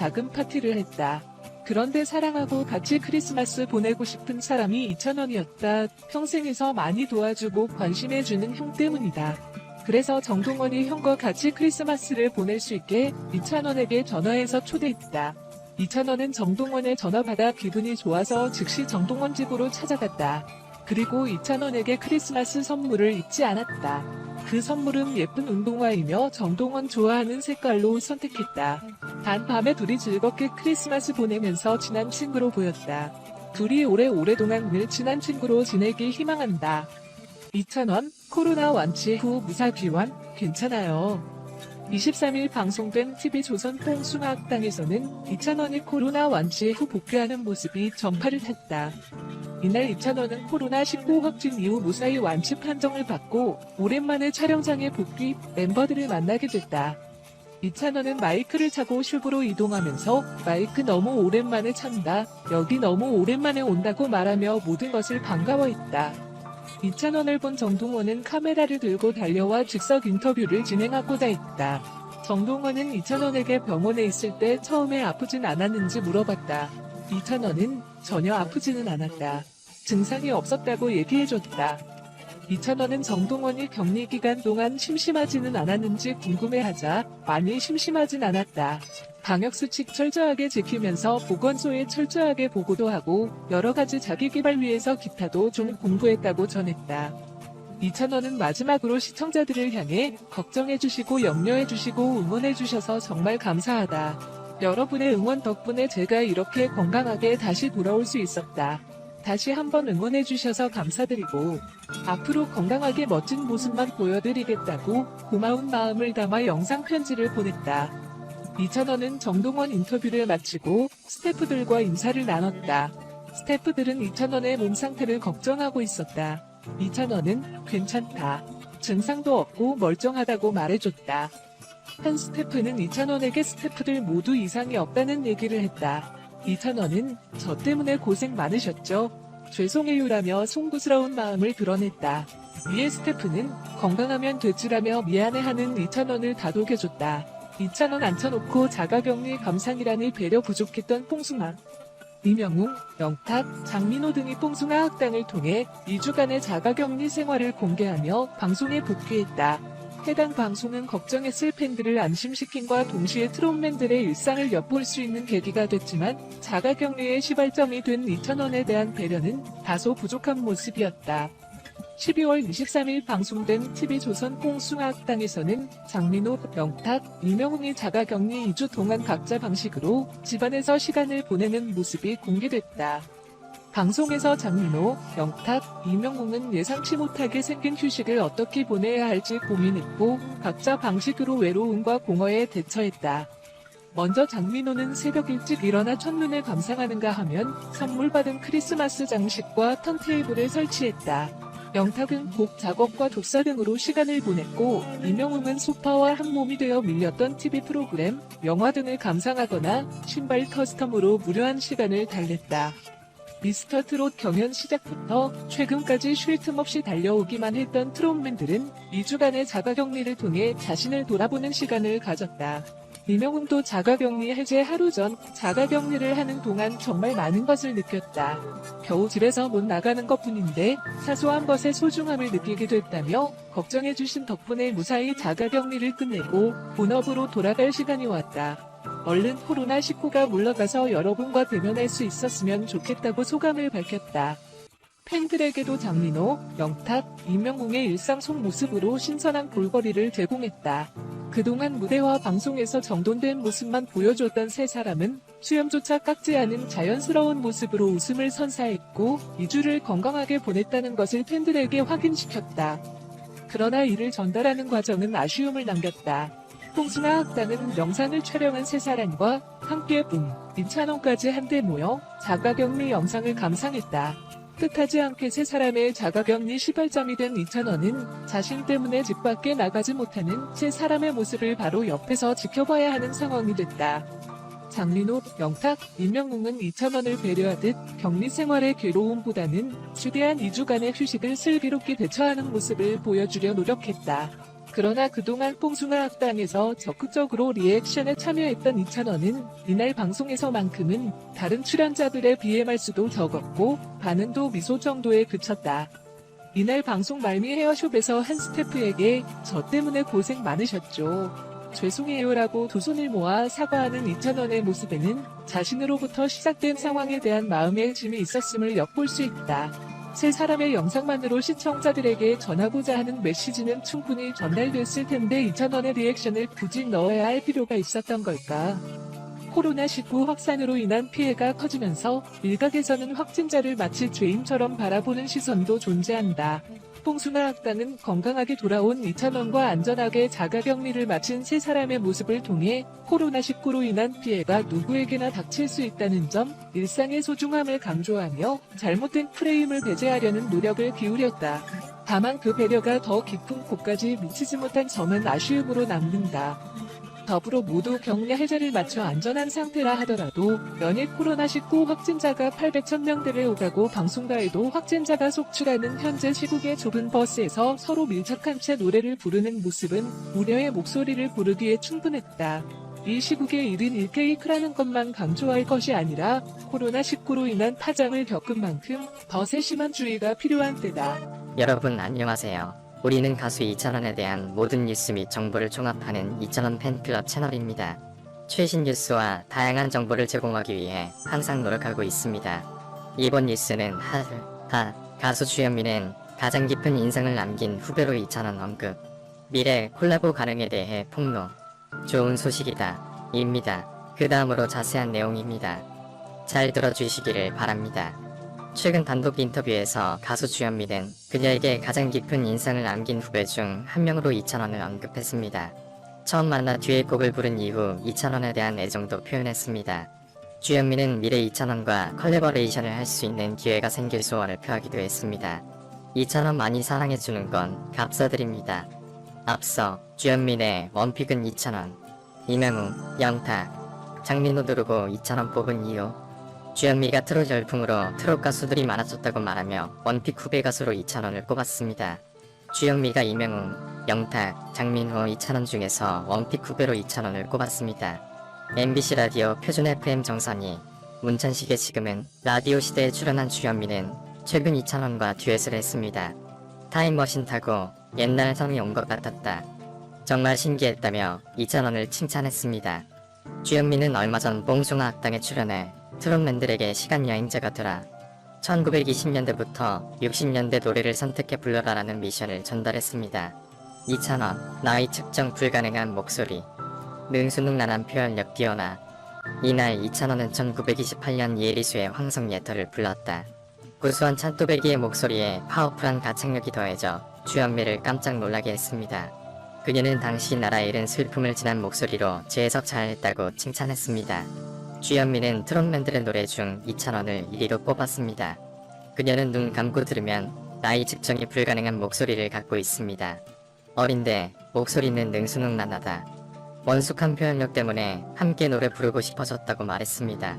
작은 파티를 했다. 그런데 사랑하고 같이 크리스마스 보내고 싶은 사람이 이찬원이었다. 평생에서 많이 도와주고 관심해주는 형 때문이다. 그래서 정동원이 형과 같이 크리스마스를 보낼 수 있게 이찬원에게 전화해서 초대했다. 이찬원은 정동원의 전화 받아 기분이 좋아서 즉시 정동원 집으로 찾아갔다. 그리고 이찬원에게 크리스마스 선물을 잊지 않았다. 그 선물은 예쁜 운동화이며 정동원 좋아하는 색깔로 선택했다. 단 밤에 둘이 즐겁게 크리스마스 보내면서 친한 친구로 보였다. 둘이 오랫동안 늘 친한 친구로 지내길 희망한다. 이찬원, 코로나 완치 후 무사 귀환, 괜찮아요. 23일 방송된 TV조선 뽕숭아학당에서는 이찬원이 코로나 완치 후 복귀하는 모습이 전파를 탔다. 이날 이찬원은 코로나19 확진 이후 무사히 완치 판정을 받고 오랜만에 촬영장에 복귀 멤버들을 만나게 됐다. 이찬원은 마이크를 차고 숍으로 이동하면서 마이크 너무 오랜만에 찬다, 여기 너무 오랜만에 온다고 말하며 모든 것을 반가워했다. 이찬원을 본 정동원은 카메라를 들고 달려와 즉석 인터뷰를 진행하고자 했다. 정동원은 이찬원에게 병원에 있을 때 처음에 아프진 않았는지 물어봤다. 이찬원은 전혀 아프지는 않았다. 증상이 없었다고 얘기해줬다. 이찬원은 정동원이 격리 기간 동안 심심하지는 않았는지 궁금해하자 많이 심심하진 않았다. 방역수칙 철저하게 지키면서 보건소에 철저하게 보고도 하고 여러가지 자기개발 위해서 기타도 좀 공부했다고 전했다. 이찬원은 마지막으로 시청자들을 향해 걱정해주시고 염려해주시고 응원해주셔서 정말 감사하다. 여러분의 응원 덕분에 제가 이렇게 건강하게 다시 돌아올 수 있었다. 다시 한번 응원해주셔서 감사드리고 앞으로 건강하게 멋진 모습만 보여드리겠다고 고마운 마음을 담아 영상 편지를 보냈다. 이찬원은 정동원 인터뷰를 마치고 스태프들과 인사를 나눴다. 스태프들은 이찬원의 몸 상태를 걱정하고 있었다. 이찬원은 괜찮다. 증상도 없고 멀쩡하다고 말해줬다. 한 스태프는 이찬원에게 스태프들 모두 이상이 없다는 얘기를 했다. 이찬원은 저 때문에 고생 많으셨죠? 죄송해요라며 송구스러운 마음을 드러냈다. 위에 스태프는 건강하면 되지라며 미안해하는 이찬원을 다독여줬다. 이찬원 앉혀놓고 자가격리 감상이라니 배려 부족했던 뽕숭아. 이명웅, 영탁, 장민호 등이 뽕숭아 학당을 통해 2주간의 자가격리 생활을 공개하며 방송에 복귀했다. 해당 방송은 걱정했을 팬들을 안심시킨과 동시에 트롯맨들의 일상을 엿볼 수 있는 계기가 됐지만 자가격리의 시발점이 된 이찬원에 대한 배려는 다소 부족한 모습이었다. 12월 23일 방송된 TV조선 뽕숭아학당에서는 장민호, 영탁, 이명웅이 자가격리 2주 동안 각자 방식으로 집안에서 시간을 보내는 모습이 공개됐다. 방송에서 장민호, 영탁, 이명웅은 예상치 못하게 생긴 휴식을 어떻게 보내야 할지 고민했고 각자 방식으로 외로움과 공허에 대처했다. 먼저 장민호는 새벽 일찍 일어나 첫눈을 감상하는가 하면 선물 받은 크리스마스 장식과 턴테이블을 설치했다. 영탁은 곡 작업과 독서 등으로 시간을 보냈고 이명웅은 소파와 한몸이 되어 밀렸던 TV 프로그램, 영화 등을 감상하거나 신발 커스텀으로 무료한 시간을 달랬다. 미스터 트롯 경연 시작부터 최근까지 쉴 틈 없이 달려오기만 했던 트롯맨들은 2주간의 자가격리를 통해 자신을 돌아보는 시간을 가졌다. 이명웅도 자가격리 해제 하루 전 자가격리를 하는 동안 정말 많은 것을 느꼈다. 겨우 집에서 못 나가는 것뿐인데 사소한 것의 소중함을 느끼게 됐다며 걱정해주신 덕분에 무사히 자가격리를 끝내고 본업으로 돌아갈 시간이 왔다. 얼른 코로나19가 물러가서 여러분과 대면할 수 있었으면 좋겠다고 소감을 밝혔다. 팬들에게도 장민호, 영탁, 이명웅의 일상 속 모습으로 신선한 볼거리를 제공했다. 그동안 무대와 방송에서 정돈된 모습만 보여줬던 세 사람은 수염조차 깎지 않은 자연스러운 모습으로 웃음을 선사했고 2주를 건강하게 보냈다는 것을 팬들에게 확인시켰다. 그러나 이를 전달하는 과정은 아쉬움을 남겼다. 뽕숭아 학당은 영상을 촬영한 세 사람과 함께 이찬원까지 한데 모여 자가격리 영상을 감상했다. 뜻하지 않게 세 사람의 자가격리 시발점이 된 이찬원은 자신 때문에 집 밖에 나가지 못하는 세 사람의 모습을 바로 옆에서 지켜봐야 하는 상황이 됐다. 장민호, 영탁, 이명웅은 이찬원을 배려하듯 격리 생활의 괴로움보다는 주대한 2주간의 휴식을 슬기롭게 대처하는 모습을 보여주려 노력했다. 그러나 그동안 뽕숭아 학당에서 적극적으로 리액션에 참여했던 이찬원은 이날 방송에서만큼은 다른 출연자들에 비해 말수도 적었고 반응도 미소 정도에 그쳤다. 이날 방송 말미 헤어숍에서 한 스태프에게 저 때문에 고생 많으셨죠. 죄송해요라고 두 손을 모아 사과하는 이찬원의 모습에는 자신으로부터 시작된 상황에 대한 마음의 짐이 있었음을 엿볼 수 있다. 세 사람의 영상만으로 시청자들에게 전하고자 하는 메시지는 충분히 전달됐을 텐데 이찬원의 리액션을 굳이 넣어야 할 필요가 있었던 걸까? 코로나19 확산으로 인한 피해가 커지면서 일각에서는 확진자를 마치 죄인처럼 바라보는 시선도 존재한다. 뽕숭아 학당은 건강하게 돌아온 이찬원과 안전하게 자가격리를 마친 세 사람의 모습을 통해 코로나19로 인한 피해가 누구에게나 닥칠 수 있다는 점, 일상의 소중함을 강조하며 잘못된 프레임을 배제하려는 노력을 기울였다. 다만 그 배려가 더 깊은 곳까지 미치지 못한 점은 아쉬움으로 남는다. 더불어 모두 격리 해제를 마쳐 안전한 상태라 하더라도 연일 코로나19 확진자가 800,000명대를 오가고 방송가에도 확진자가 속출하는 현재 시국의 좁은 버스에서 서로 밀착한 채 노래를 부르는 모습은 우려의 목소리를 부르기에 충분했다. 이 시국에 1인 1케이크라는 것만 강조할 것이 아니라 코로나19로 인한 파장을 겪은 만큼 더 세심한 주의가 필요한 때다. 여러분 안녕하세요. 우리는 가수 이찬원에 대한 모든 뉴스 및 정보를 종합하는 이찬원 팬클럽 채널입니다. 최신 뉴스와 다양한 정보를 제공하기 위해 항상 노력하고 있습니다. 이번 뉴스는 가수 주현미는 가장 깊은 인상을 남긴 후배로 이찬원 언급, 미래 콜라보 가능에 대해 폭로, 좋은 소식이다 입니다. 그 다음으로 자세한 내용입니다. 잘 들어주시기를 바랍니다. 최근 단독 인터뷰에서 가수 주현미는 그녀에게 가장 깊은 인상을 남긴 후배 중 한 명으로 이찬원을 언급했습니다. 처음 만나 듀엣곡을 부른 이후 이찬원에 대한 애정도 표현했습니다. 주현미는 미래 이찬원과 컬래버레이션을 할 수 있는 기회가 생길 소원을 표하기도 했습니다. 이찬원 많이 사랑해주는 건 감사드립니다. 앞서 주현미의 원픽은 이찬원, 이명웅, 영탁, 장민호 두르고 이찬원 뽑은 이유, 주현미가 트롯 열풍으로 트롯 가수들이 많아졌다고 말하며 원픽 후배 가수로 이찬원을 꼽았습니다. 주현미가 이명웅, 영탁, 장민호, 이찬원 중에서 원픽 후배로 이찬원을 꼽았습니다. MBC 라디오 표준 FM 정선희, 문천식의 지금은 라디오 시대에 출연한 주현미는 최근 이찬원과 듀엣을 했습니다. 타임머신 타고 옛날 성이 온 것 같았다. 정말 신기했다며 이찬원을 칭찬했습니다. 주현미는 얼마 전 뽕숭아 학당에 출연해 트롯맨들에게 시간여행자가 되라, 1920년대부터 60년대 노래를 선택해 불러라라는 미션을 전달했습니다. 이찬원, 나이 측정 불가능한 목소리, 능수능란한 표현력 뛰어나. 이날 이찬원은 1928년 예리수의 황성예터를 불렀다. 구수한 찬또배기의 목소리에 파워풀한 가창력이 더해져 주현미를 깜짝 놀라게 했습니다. 그녀는 당시 나라에 이른 슬픔을 지난 목소리로 재해석 잘했다고 칭찬했습니다. 주현미는 트롯맨들의 노래 중 이찬원을 1위로 뽑았습니다. 그녀는 눈 감고 들으면 나이 측정이 불가능한 목소리를 갖고 있습니다. 어린데 목소리는 능수능란하다. 원숙한 표현력 때문에 함께 노래 부르고 싶어졌다고 말했습니다.